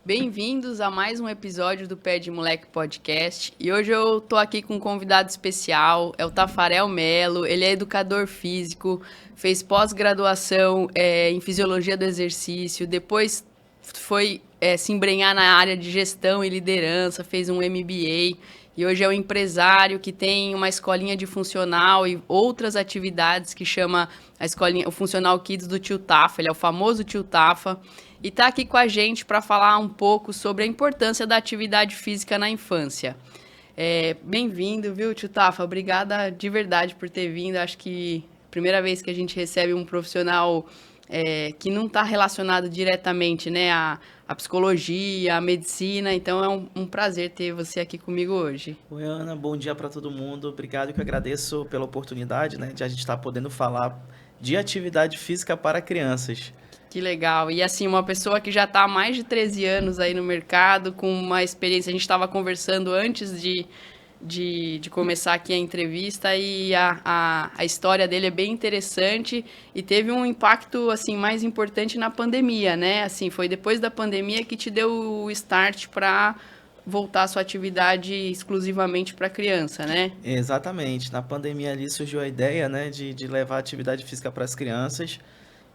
Bem-vindos a mais um episódio do Pé de Moleque Podcast. E hoje eu tô aqui com um convidado especial, é o Tafarel Melo. Ele é educador físico, fez pós-graduação em Fisiologia do Exercício, depois foi se embrenhar na área de gestão e liderança, fez um MBA. E hoje é um empresário que tem uma escolinha de funcional e outras atividades que chama a escolinha, o Funcional Kids do Tio Tafa. Ele é o famoso Tio Tafa e está aqui com a gente para falar um pouco sobre a importância da atividade física na infância. Bem-vindo, viu, Tio Tafa? Obrigada de verdade por ter vindo. Acho que é a primeira vez que a gente recebe um profissional que não está relacionado diretamente, né, à psicologia, à medicina. Então é um prazer ter você aqui comigo hoje. Oi, Ana, bom dia para todo mundo. Obrigado, que eu agradeço pela oportunidade, né, de a gente estar podendo falar de atividade física para crianças. Que legal. E assim, uma pessoa que já está há mais de 13 anos aí no mercado, com uma experiência. A gente estava conversando antes de começar aqui a entrevista e a história dele é bem interessante e teve um impacto assim mais importante na pandemia, né? Assim, foi depois da pandemia que te deu o start para voltar a sua atividade exclusivamente para criança, né? Exatamente. Na pandemia ali surgiu a ideia, né, de levar atividade física para as crianças.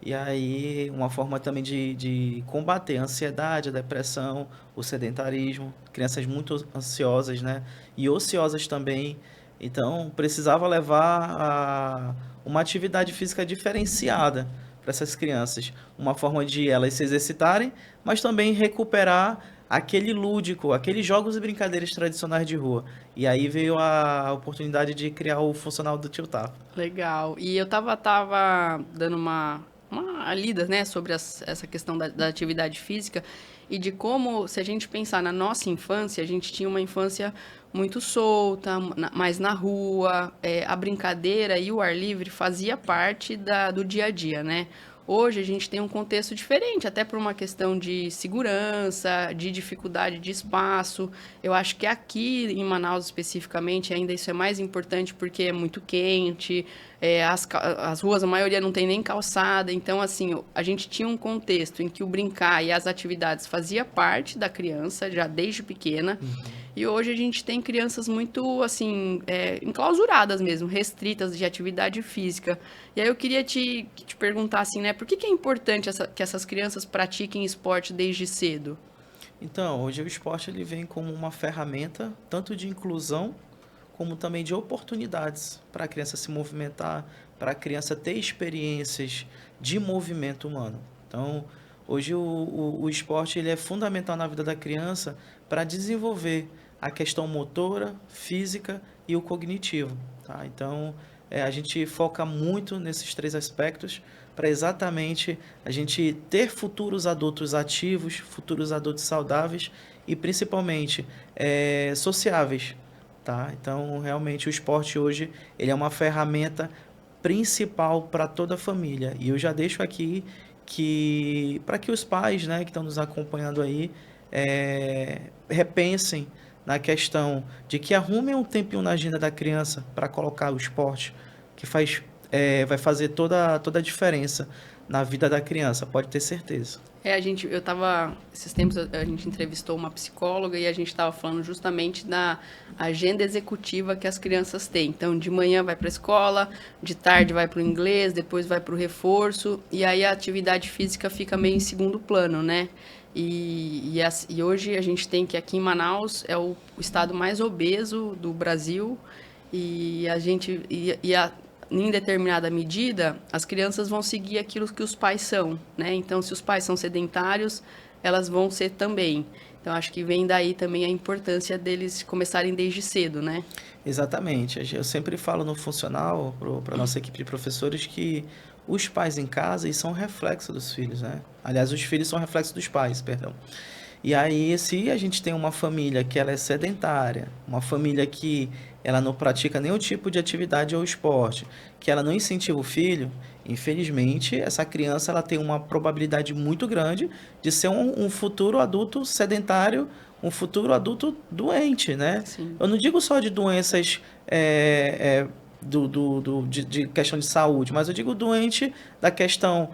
E aí, uma forma também de combater a ansiedade, a depressão, o sedentarismo, crianças muito ansiosas, né? E ociosas também. Então, precisava levar uma atividade física diferenciada para essas crianças. Uma forma de elas se exercitarem, mas também recuperar aquele lúdico, aqueles jogos e brincadeiras tradicionais de rua. E aí veio a oportunidade de criar o funcional do Tio Tafa. Legal. E eu tava dando uma lida, né, sobre essa questão da atividade física e de como, se a gente pensar na nossa infância, a gente tinha uma infância muito solta, mais na rua, a brincadeira e o ar livre fazia parte do dia a dia, né? Hoje a gente tem um contexto diferente, até por uma questão de segurança, de dificuldade de espaço. Eu acho que aqui em Manaus especificamente ainda isso é mais importante porque é muito quente, as ruas, a maioria não tem nem calçada. Então, assim, a gente tinha um contexto em que o brincar e as atividades fazia parte da criança, já desde pequena. E hoje a gente tem crianças muito, assim, enclausuradas mesmo, restritas de atividade física. E aí eu queria te perguntar, assim, né, por que é importante que essas crianças pratiquem esporte desde cedo? Então, hoje o esporte ele vem como uma ferramenta tanto de inclusão como também de oportunidades para a criança se movimentar, para a criança ter experiências de movimento humano. Então, hoje o esporte ele é fundamental na vida da criança para desenvolver a questão motora, física e o cognitivo. Tá? Então, a gente foca muito nesses três aspectos para exatamente a gente ter futuros adultos ativos, futuros adultos saudáveis e principalmente sociáveis, tá? Então, realmente o esporte hoje ele é uma ferramenta principal para toda a família. E eu já deixo aqui que para que os pais, né, que estão nos acompanhando aí, repensem na questão de que arrumem um tempinho na agenda da criança para colocar o esporte, que vai fazer toda a diferença na vida da criança, pode ter certeza. Esses tempos a gente entrevistou uma psicóloga e a gente estava falando justamente da agenda executiva que as crianças têm. Então, de manhã vai para a escola, de tarde vai para o inglês, depois vai para o reforço, e aí a atividade física fica meio em segundo plano, né? E hoje a gente tem que aqui em Manaus é o estado mais obeso do Brasil, e a gente em determinada medida, as crianças vão seguir aquilo que os pais são, né? Então, se os pais são sedentários, elas vão ser também. Então, acho que vem daí também a importância deles começarem desde cedo, né? Exatamente. Eu sempre falo no funcional para a nossa equipe de professores que os pais em casa eles são reflexo dos filhos, né? Aliás, os filhos são reflexo dos pais, perdão. E aí, se a gente tem uma família que ela é sedentária, uma família que ela não pratica nenhum tipo de atividade ou esporte, que ela não incentiva o filho, infelizmente, essa criança ela tem uma probabilidade muito grande de ser um futuro adulto sedentário, um futuro adulto doente, né? Sim. Eu não digo só de doenças de questão de saúde, mas eu digo doente da questão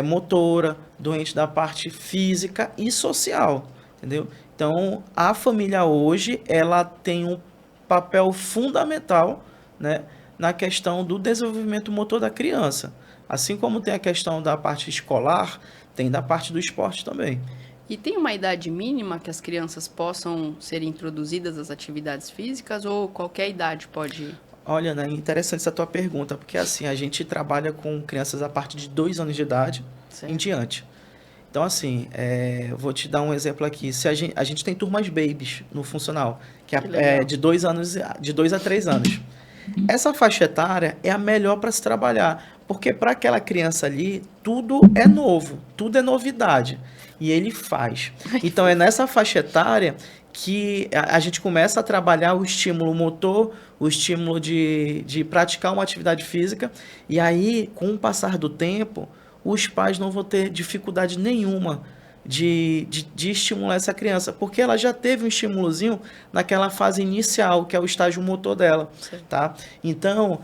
motora, doente da parte física e social. entendeu? Então, a família hoje, ela tem um papel fundamental, né, na questão do desenvolvimento motor da criança. Assim como tem a questão da parte escolar, tem da parte do esporte também. E tem uma idade mínima que as crianças possam ser introduzidas às atividades físicas ou qualquer idade pode? Olha, né, interessante essa tua pergunta, porque assim, a gente trabalha com crianças a partir de 2 anos de idade em Certo. diante. Então, assim, vou te dar um exemplo aqui. Se a gente tem turmas babies no funcional, que Que é legal. de 2 anos, de 2 a 3 anos. Essa faixa etária é a melhor para se trabalhar, porque para aquela criança ali, tudo é novo, tudo é novidade. E ele faz. Ai, que Então, é fofo. nessa faixa etária que a gente começa a trabalhar o estímulo motor, o estímulo de praticar uma atividade física, e aí, com o passar do tempo, os pais não vão ter dificuldade nenhuma de estimular essa criança, porque ela já teve um estímulozinho naquela fase inicial, que é o estágio motor dela, Certo. tá? Então,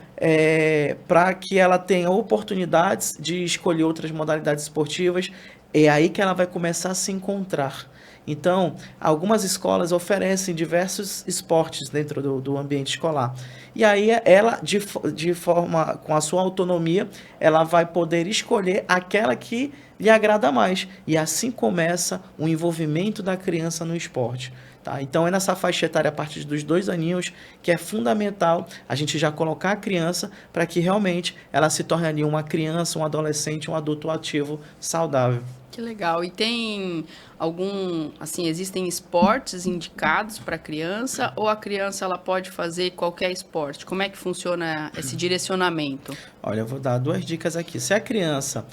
para que ela tenha oportunidades de escolher outras modalidades esportivas, é aí que ela vai começar a se encontrar. Então, algumas escolas oferecem diversos esportes dentro do ambiente escolar. E aí ela, de forma, com a sua autonomia, ela vai poder escolher aquela que lhe agrada mais. E assim começa o envolvimento da criança no esporte. Tá? Então é nessa faixa etária, a partir dos 2 aninhos, que é fundamental a gente já colocar a criança para que realmente ela se torne ali uma criança, um adolescente, um adulto ativo saudável. Que legal. E tem algum, assim, existem esportes indicados para a criança ou a criança ela pode fazer qualquer esporte? Como é que funciona esse direcionamento? Olha, eu vou dar 2 dicas aqui. Se a criança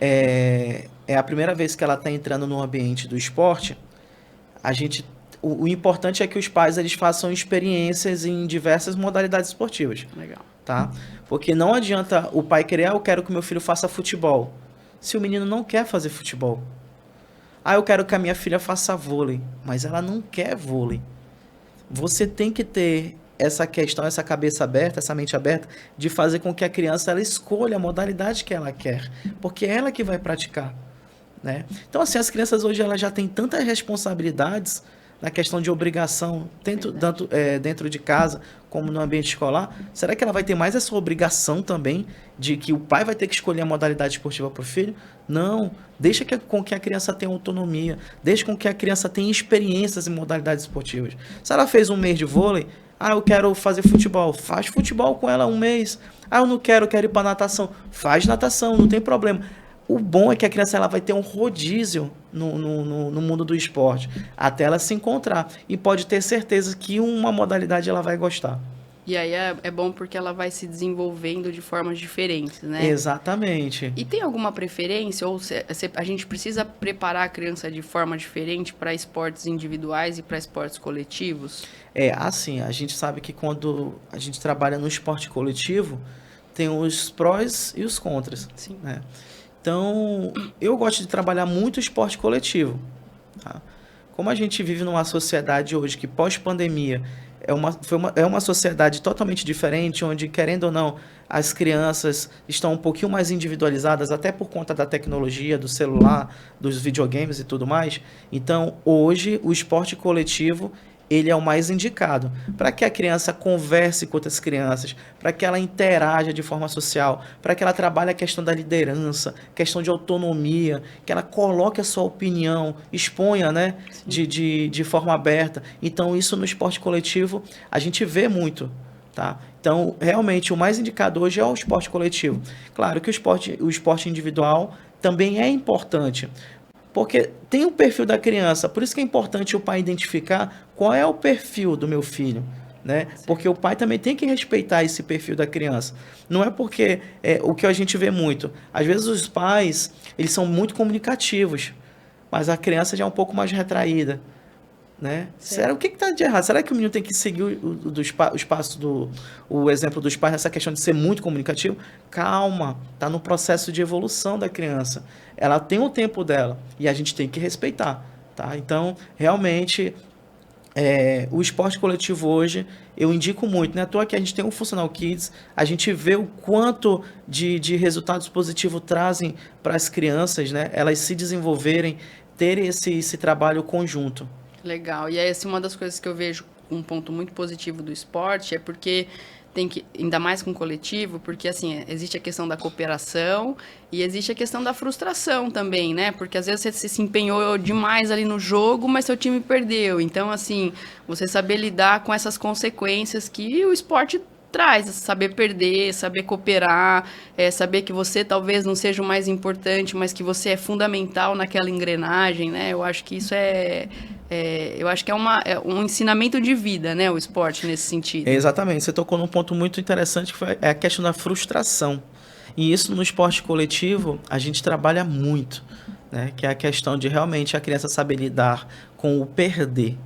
é a primeira vez que ela está entrando no ambiente do esporte, a gente, o importante é que os pais eles façam experiências em diversas modalidades esportivas, Legal. tá? Porque não adianta o pai querer, eu quero que meu filho faça futebol, se o menino não quer fazer futebol. Eu quero que a minha filha faça vôlei, mas ela não quer vôlei. Você tem que ter essa questão, essa cabeça aberta, essa mente aberta, de fazer com que a criança ela escolha a modalidade que ela quer, porque é ela que vai praticar, né? Então, assim, as crianças hoje elas já têm tantas responsabilidades na questão de obrigação, Verdade. dentro de casa como no ambiente escolar. Será que ela vai ter mais essa obrigação também de que o pai vai ter que escolher a modalidade esportiva para o filho? Não. Deixa com que a criança tenha autonomia. Deixa com que a criança tenha experiências em modalidades esportivas. Se ela fez um mês de vôlei, eu quero fazer futebol. Faz futebol com ela um mês. Eu não quero, quero ir para natação. Faz natação, não tem problema. O bom é que a criança ela vai ter um rodízio no mundo do esporte, até ela se encontrar. E pode ter certeza que uma modalidade ela vai gostar. E aí é bom porque ela vai se desenvolvendo de formas diferentes, né? Exatamente. E tem alguma preferência ou a gente precisa preparar a criança de forma diferente para esportes individuais e para esportes coletivos? Assim, a gente sabe que quando a gente trabalha no esporte coletivo, tem os prós e os contras, Sim. né? Então, eu gosto de trabalhar muito esporte coletivo, tá? Como a gente vive numa sociedade hoje que pós-pandemia é uma sociedade totalmente diferente, onde, querendo ou não, as crianças estão um pouquinho mais individualizadas, até por conta da tecnologia, do celular, dos videogames e tudo mais. Então, hoje, o esporte coletivo ele é o mais indicado para que a criança converse com outras crianças, para que ela interaja de forma social, para que ela trabalhe a questão da liderança, questão de autonomia, que ela coloque a sua opinião, exponha, né, de forma aberta. Então, isso no esporte coletivo a gente vê muito. Tá? Então, realmente, o mais indicado hoje é o esporte coletivo. Claro que o esporte individual também é importante, porque tem o perfil da criança, por isso que é importante o pai identificar qual é o perfil do meu filho, né? Porque o pai também tem que respeitar esse perfil da criança. Não é porque o que a gente vê muito. Às vezes os pais, eles são muito comunicativos, mas a criança já é um pouco mais retraída, né? O que está de errado? Será que o menino tem que seguir o exemplo dos pais nessa questão de ser muito comunicativo? Calma, está no processo de evolução da criança. Ela tem o tempo dela e a gente tem que respeitar, tá? Então, realmente, o esporte coletivo hoje, eu indico muito, né? À toa que a gente tem um Funcional Kids, a gente vê o quanto de resultados positivos trazem para as crianças, né? Elas se desenvolverem, ter esse trabalho conjunto. Legal. E aí, assim, uma das coisas que eu vejo um ponto muito positivo do esporte é porque tem que, ainda mais com o coletivo, porque assim, existe a questão da cooperação e existe a questão da frustração também, né? Porque às vezes você se empenhou demais ali no jogo, mas seu time perdeu. Então, assim, você saber lidar com essas consequências que o esporte traz, saber perder, saber cooperar, saber que você talvez não seja o mais importante, mas que você é fundamental naquela engrenagem, né? Eu acho que isso eu acho que é um ensinamento de vida, né? O esporte nesse sentido. Exatamente, você tocou num ponto muito interessante que é a questão da frustração. E isso no esporte coletivo a gente trabalha muito, né? Que é a questão de realmente a criança saber lidar com o perder.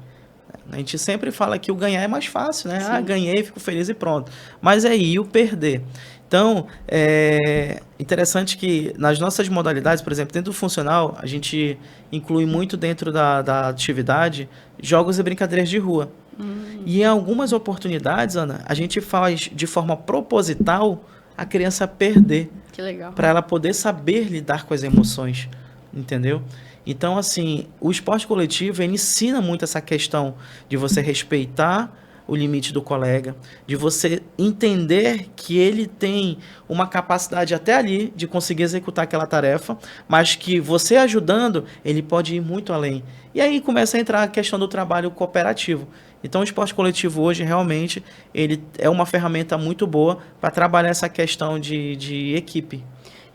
A gente sempre fala que o ganhar é mais fácil, né? Sim. Ah, ganhei, fico feliz e pronto. Mas aí o perder. Então, é interessante que nas nossas modalidades, por exemplo, dentro do funcional, a gente inclui muito dentro da atividade jogos e brincadeiras de rua. E em algumas oportunidades, Ana, a gente faz de forma proposital a criança perder. Que legal. Para ela poder saber lidar com as emoções, entendeu? Então, assim, o esporte coletivo ele ensina muito essa questão de você respeitar o limite do colega, de você entender que ele tem uma capacidade até ali de conseguir executar aquela tarefa, mas que você ajudando, ele pode ir muito além. E aí começa a entrar a questão do trabalho cooperativo. Então, o esporte coletivo hoje, realmente, ele é uma ferramenta muito boa para trabalhar essa questão de equipe.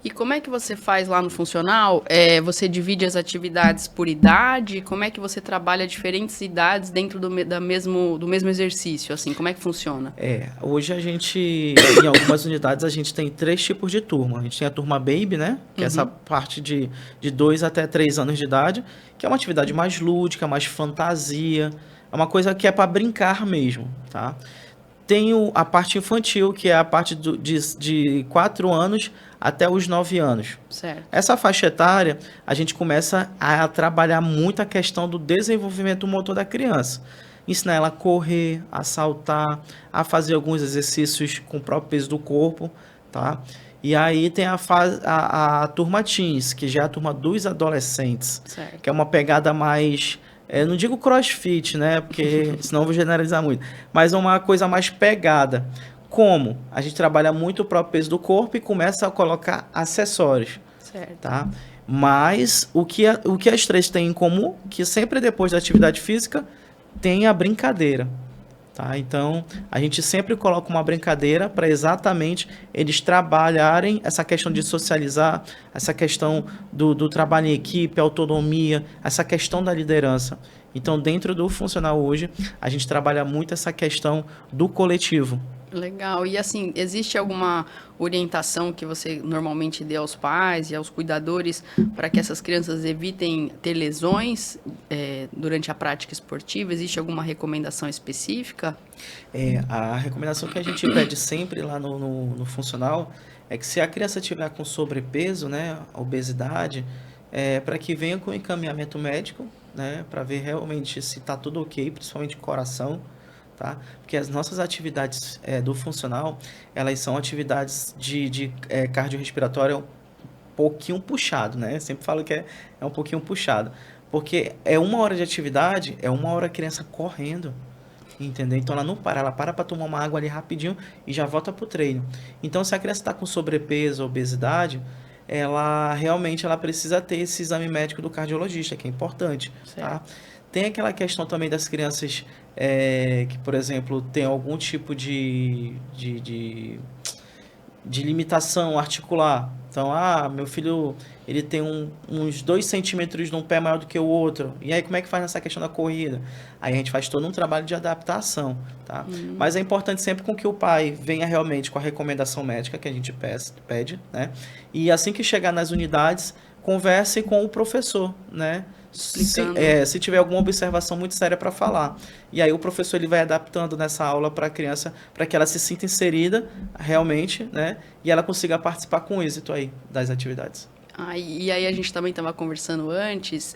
E como é que você faz lá no funcional? Você divide as atividades por idade? Como é que você trabalha diferentes idades dentro do mesmo exercício? Assim, como é que funciona? Hoje a gente, em algumas unidades, a gente tem 3 tipos de turma. A gente tem a turma Baby, né? Que é essa parte de 2 até 3 anos de idade, que é uma atividade mais lúdica, mais fantasia. É uma coisa que é para brincar mesmo, tá? Tem a parte infantil, que é a parte de 4 anos até os 9 anos. Certo. Essa faixa etária, a gente começa a trabalhar muito a questão do desenvolvimento motor da criança. Ensinar ela a correr, a saltar, a fazer alguns exercícios com o próprio peso do corpo, tá? E aí tem a turma Teens, que já é a turma dos adolescentes, Certo. que é uma pegada mais... não digo crossfit, né? Porque senão eu vou generalizar muito. Mas uma coisa mais pegada. Como? A gente trabalha muito o próprio peso do corpo e começa a colocar acessórios. Certo. Tá? Mas o que as 3 têm em comum, que sempre depois da atividade física, tem a brincadeira. Tá? Então, a gente sempre coloca uma brincadeira para exatamente eles trabalharem essa questão de socializar, essa questão do trabalho em equipe, autonomia, essa questão da liderança. Então, dentro do funcional hoje, a gente trabalha muito essa questão do coletivo. Legal. E assim, existe alguma orientação que você normalmente dê aos pais e aos cuidadores para que essas crianças evitem ter lesões durante a prática esportiva? Existe alguma recomendação específica? A recomendação que a gente pede sempre lá no funcional é que se a criança tiver com sobrepeso, né, obesidade, para que venha com encaminhamento médico, né, para ver realmente se está tudo ok, principalmente coração. Tá? Porque as nossas atividades do funcional, elas são atividades de cardiorrespiratório um pouquinho puxado, né? Eu sempre falo que é um pouquinho puxado. Porque é 1 hora de atividade, é 1 hora a criança correndo, entendeu? Então ela não para, ela para tomar uma água ali rapidinho e já volta pro treino. Então se a criança está com sobrepeso ou obesidade, ela realmente precisa ter esse exame médico do cardiologista, que é importante, tá? Tem aquela questão também das crianças que, por exemplo, tem algum tipo de limitação articular. Então, meu filho ele tem uns 2 centímetros num pé maior do que o outro. E aí, como é que faz nessa questão da corrida? Aí a gente faz todo um trabalho de adaptação, tá? Mas é importante sempre com que o pai venha realmente com a recomendação médica que a gente pede, né? E assim que chegar nas unidades, converse com o professor, né? Se tiver alguma observação muito séria para falar. E aí o professor ele vai adaptando nessa aula para a criança, para que ela se sinta inserida realmente, né? E ela consiga participar com êxito aí das atividades. E aí a gente também estava conversando antes,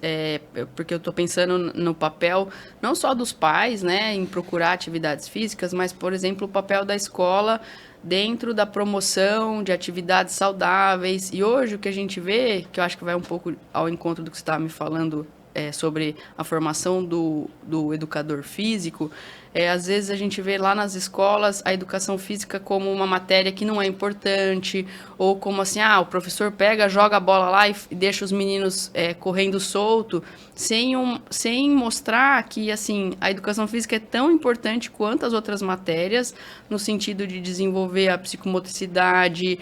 porque eu estou pensando no papel não só dos pais, né, em procurar atividades físicas, mas, por exemplo, o papel da escola dentro da promoção de atividades saudáveis. E hoje o que a gente vê, que eu acho que vai um pouco ao encontro do que você estava me falando, sobre a formação do educador físico, às vezes a gente vê lá nas escolas a educação física como uma matéria que não é importante, ou como assim, o professor pega, joga a bola lá e deixa os meninos correndo solto, sem mostrar que assim, a educação física é tão importante quanto as outras matérias, no sentido de desenvolver a psicomotricidade,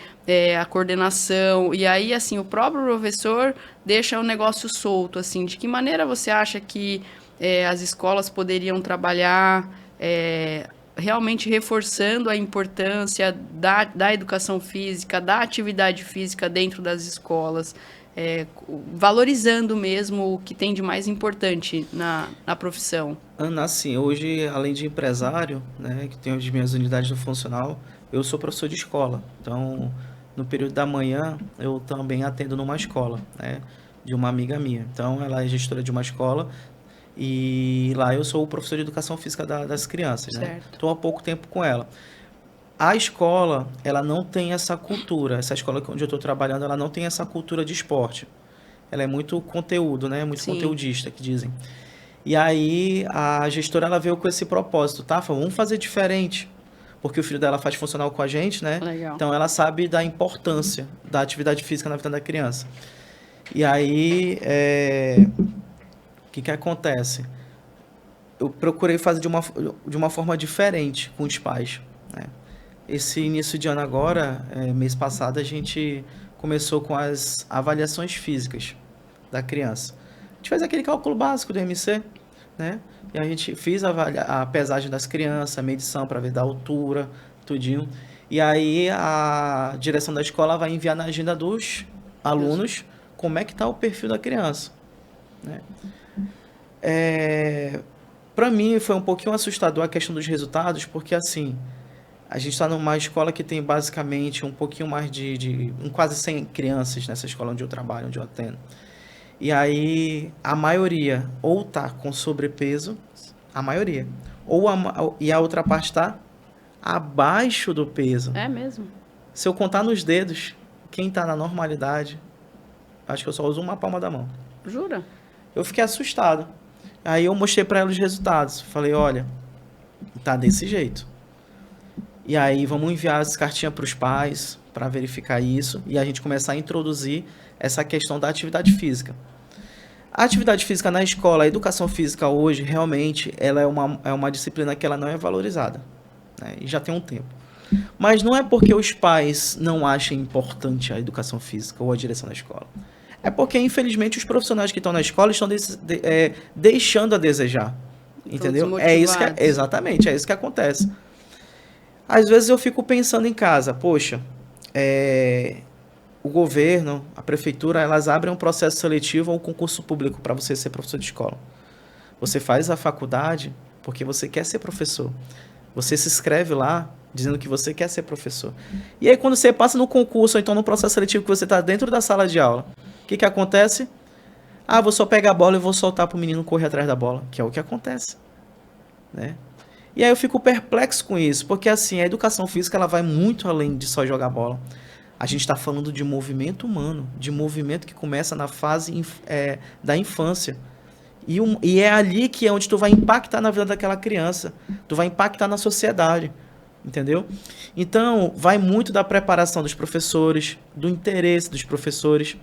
a coordenação, e aí assim, o próprio professor deixa o negócio solto, assim, de que maneira você acha que as escolas poderiam trabalhar realmente reforçando a importância da educação física, da atividade física dentro das escolas, valorizando mesmo o que tem de mais importante na profissão? Ana, assim, hoje, além de empresário, né, que tenho as minhas unidades no funcional, eu sou professor de escola. Então, no período da manhã, eu também atendo numa escola, né, de uma amiga minha. Então, ela é gestora de uma escola e lá eu sou o professor de educação física das crianças, né? Certo. Estou há pouco tempo com ela. A escola, ela não tem essa cultura. Essa escola onde eu estou trabalhando, ela não tem essa cultura de esporte. Ela é muito conteúdo, né? Muito Sim. conteudista, que dizem. E aí, a gestora, ela veio com esse propósito, tá? Falou, vamos fazer diferente. Porque o filho dela faz funcional com a gente, né? Legal. Então, ela sabe da importância da atividade física na vida da criança. E aí, o que acontece? Eu procurei fazer de uma forma diferente com os pais, né? Esse início de ano agora, mês passado, a gente começou com as avaliações físicas da criança. A gente fez aquele cálculo básico do MC, né? E a gente fez a pesagem das crianças, a medição para ver da altura, tudinho. E aí a direção da escola vai enviar na agenda dos alunos como é que está o perfil da criança, né? Para mim foi um pouquinho assustador a questão dos resultados, porque assim, a gente está numa escola que tem basicamente um pouquinho mais de quase 100 crianças nessa escola onde eu trabalho, onde eu atendo. E aí a maioria ou tá com sobrepeso, a maioria, e a outra parte tá abaixo do peso. É mesmo? Se eu contar nos dedos, quem tá na normalidade, acho que eu só uso uma palma da mão. Jura? Eu fiquei assustado. Aí eu mostrei para ela os resultados. Falei, olha, tá desse jeito. E aí vamos enviar as cartinhas para os pais para verificar isso e a gente começar a introduzir essa questão da atividade física. A atividade física na escola, a educação física hoje, realmente, ela é uma disciplina que ela não é valorizada, né? E já tem um tempo. Mas não é porque os pais não achem importante a educação física ou a direção da escola. É porque, infelizmente, os profissionais que estão na escola estão deixando a desejar. Entendeu? Exatamente, é isso que acontece. Às vezes eu fico pensando em casa, poxa, o governo, a prefeitura, elas abrem um processo seletivo ou um concurso público para você ser professor de escola. Você faz a faculdade porque você quer ser professor. Você se inscreve lá dizendo que você quer ser professor. E aí quando você passa no concurso ou então no processo seletivo que você está dentro da sala de aula, o que acontece? Vou só pegar a bola e vou soltar para o menino correr atrás da bola, que é o que acontece, né? E aí eu fico perplexo com isso, porque assim, a educação física ela vai muito além de só jogar bola. A gente está falando de movimento humano, de movimento que começa na fase da infância. E é ali que é onde tu vai impactar na vida daquela criança, tu vai impactar na sociedade, entendeu? Então, vai muito da preparação dos professores, do interesse dos professores,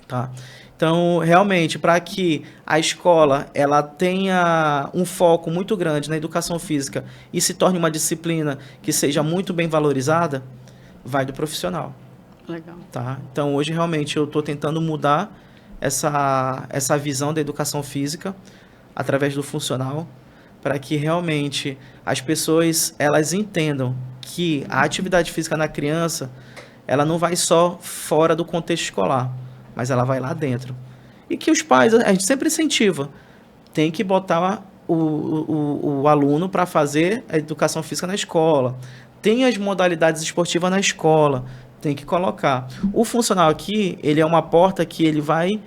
tá? Então, realmente, para que a escola ela tenha um foco muito grande na educação física e se torne uma disciplina que seja muito bem valorizada, vai do profissional. Legal. Tá? Então, hoje, realmente, eu estou tentando mudar essa visão da educação física através do funcional, para que realmente as pessoas elas entendam que a atividade física na criança ela não vai só fora do contexto escolar, mas ela vai lá dentro. E que os pais, a gente sempre incentiva, tem que botar o aluno para fazer a educação física na escola. Tem as modalidades esportivas na escola. Tem que colocar. O funcional aqui, ele é uma porta que ele vai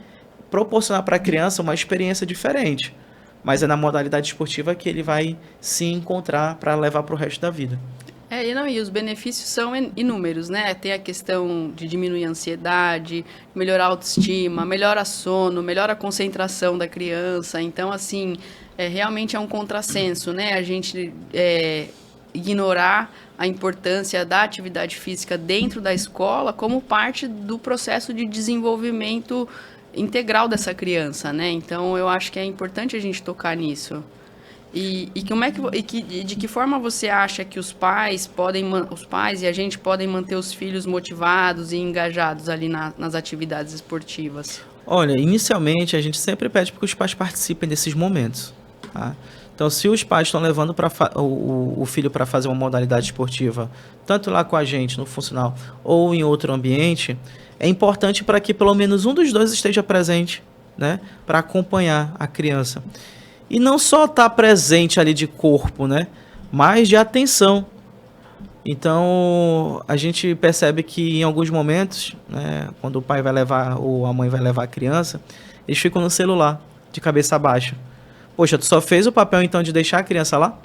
proporcionar para a criança uma experiência diferente. Mas é na modalidade esportiva que ele vai se encontrar para levar para o resto da vida. E os benefícios são inúmeros, né? Tem a questão de diminuir a ansiedade, melhorar a autoestima, melhora sono, melhora a concentração da criança. Então, assim, realmente é um contrassenso, né? A gente ignorar a importância da atividade física dentro da escola como parte do processo de desenvolvimento integral dessa criança, né? Então, eu acho que é importante a gente tocar nisso. De que forma você acha que os pais e a gente podem manter os filhos motivados e engajados ali nas atividades esportivas? Olha, inicialmente a gente sempre pede para que os pais participem desses momentos, tá? Então, se os pais estão levando o filho para fazer uma modalidade esportiva, tanto lá com a gente, no funcional, ou em outro ambiente, é importante para que pelo menos um dos dois esteja presente, né, para acompanhar a criança. E não só estar presente ali de corpo, né, mas de atenção. Então, a gente percebe que em alguns momentos, né, quando o pai vai levar ou a mãe vai levar a criança, eles ficam no celular, de cabeça baixa. Poxa, tu só fez o papel então de deixar a criança lá?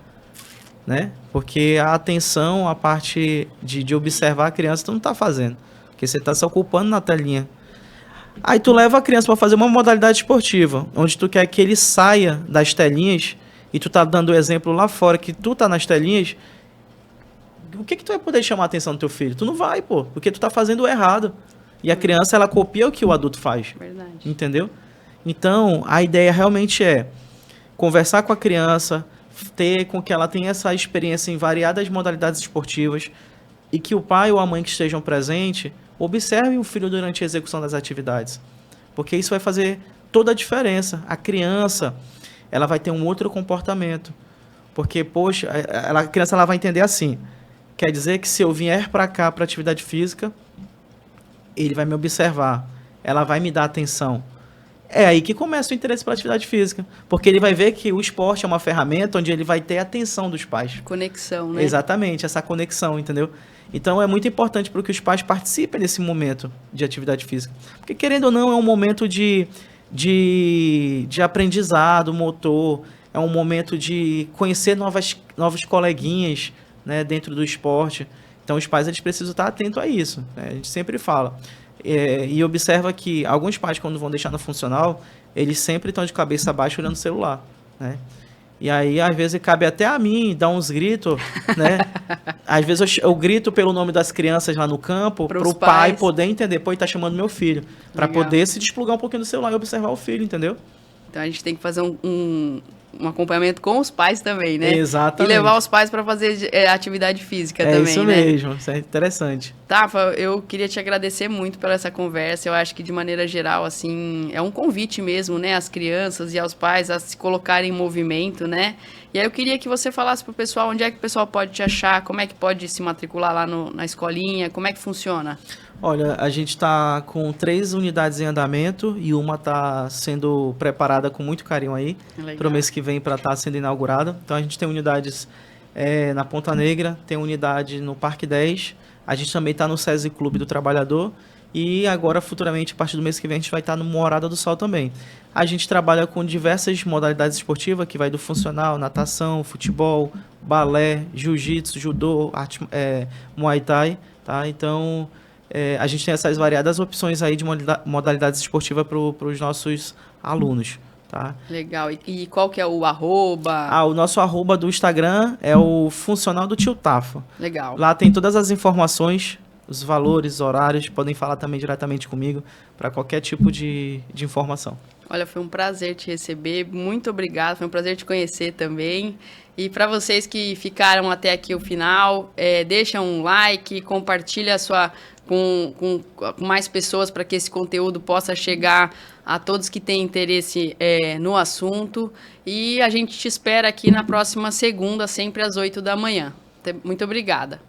Né? Porque a atenção, a parte de observar a criança, tu não tá fazendo. Porque você tá se ocupando na telinha. Aí tu leva a criança para fazer uma modalidade esportiva, onde tu quer que ele saia das telinhas, e tu tá dando o exemplo lá fora, que tu tá nas telinhas, o que tu vai poder chamar a atenção do teu filho? Tu não vai, pô, porque tu tá fazendo o errado. E a criança, ela copia o que o adulto faz. Verdade. Entendeu? Então, a ideia realmente é conversar com a criança, ter com que ela tenha essa experiência em variadas modalidades esportivas e que o pai ou a mãe que estejam presentes observem o filho durante a execução das atividades. Porque isso vai fazer toda a diferença. A criança, ela vai ter um outro comportamento. Porque, poxa, a criança ela vai entender assim. Quer dizer que se eu vier para cá para atividade física, ele vai me observar, ela vai me dar atenção. É aí que começa o interesse pela atividade física. Porque ele vai ver que o esporte é uma ferramenta onde ele vai ter a atenção dos pais. Conexão, né? Exatamente, essa conexão, entendeu? Então é muito importante para que os pais participem desse momento de atividade física. Porque, querendo ou não, é um momento de aprendizado motor, é um momento de conhecer novos coleguinhas, né, dentro do esporte. Então os pais eles precisam estar atentos a isso, né? A gente sempre fala. E observa que alguns pais, quando vão deixar no funcional, eles sempre estão de cabeça baixa olhando o celular, né? E aí, às vezes, cabe até a mim dar uns gritos, né? Às vezes eu grito pelo nome das crianças lá no campo, para o pai poder entender, pô, ele tá chamando meu filho, para poder se desplugar um pouquinho do celular e observar o filho, entendeu? Então a gente tem que fazer um acompanhamento com os pais também, né? Exatamente. E levar os pais para fazer atividade física também, né? É isso mesmo, isso é interessante. Tafa, eu queria te agradecer muito pela essa conversa. Eu acho que, de maneira geral, assim, é um convite mesmo, né? Às crianças e aos pais a se colocarem em movimento, né? E aí eu queria que você falasse pro pessoal onde é que o pessoal pode te achar, como é que pode se matricular lá na escolinha, como é que funciona? Olha, a gente está com 3 unidades em andamento e uma está sendo preparada com muito carinho aí para o mês que vem para estar sendo inaugurada. Então a gente tem unidades na Ponta Negra, tem unidade no Parque 10, a gente também está no SESI Clube do Trabalhador e agora futuramente, a partir do mês que vem, a gente vai estar no Morada do Sol também. A gente trabalha com diversas modalidades esportivas, que vai do funcional, natação, futebol, balé, jiu-jitsu, judô, muay thai, tá? Então a gente tem essas variadas opções aí de modalidades esportivas para os nossos alunos, tá? Legal. E qual que é o arroba? O nosso arroba do Instagram é o Funcional do Tio Tafa. Legal. Lá tem todas as informações, os valores, horários, podem falar também diretamente comigo para qualquer tipo de informação. Olha, foi um prazer te receber, muito obrigada, foi um prazer te conhecer também. E para vocês que ficaram até aqui o final, deixa um like, compartilha com mais pessoas para que esse conteúdo possa chegar a todos que têm interesse no assunto. E a gente te espera aqui na próxima segunda, sempre às 8 da manhã. Muito obrigada.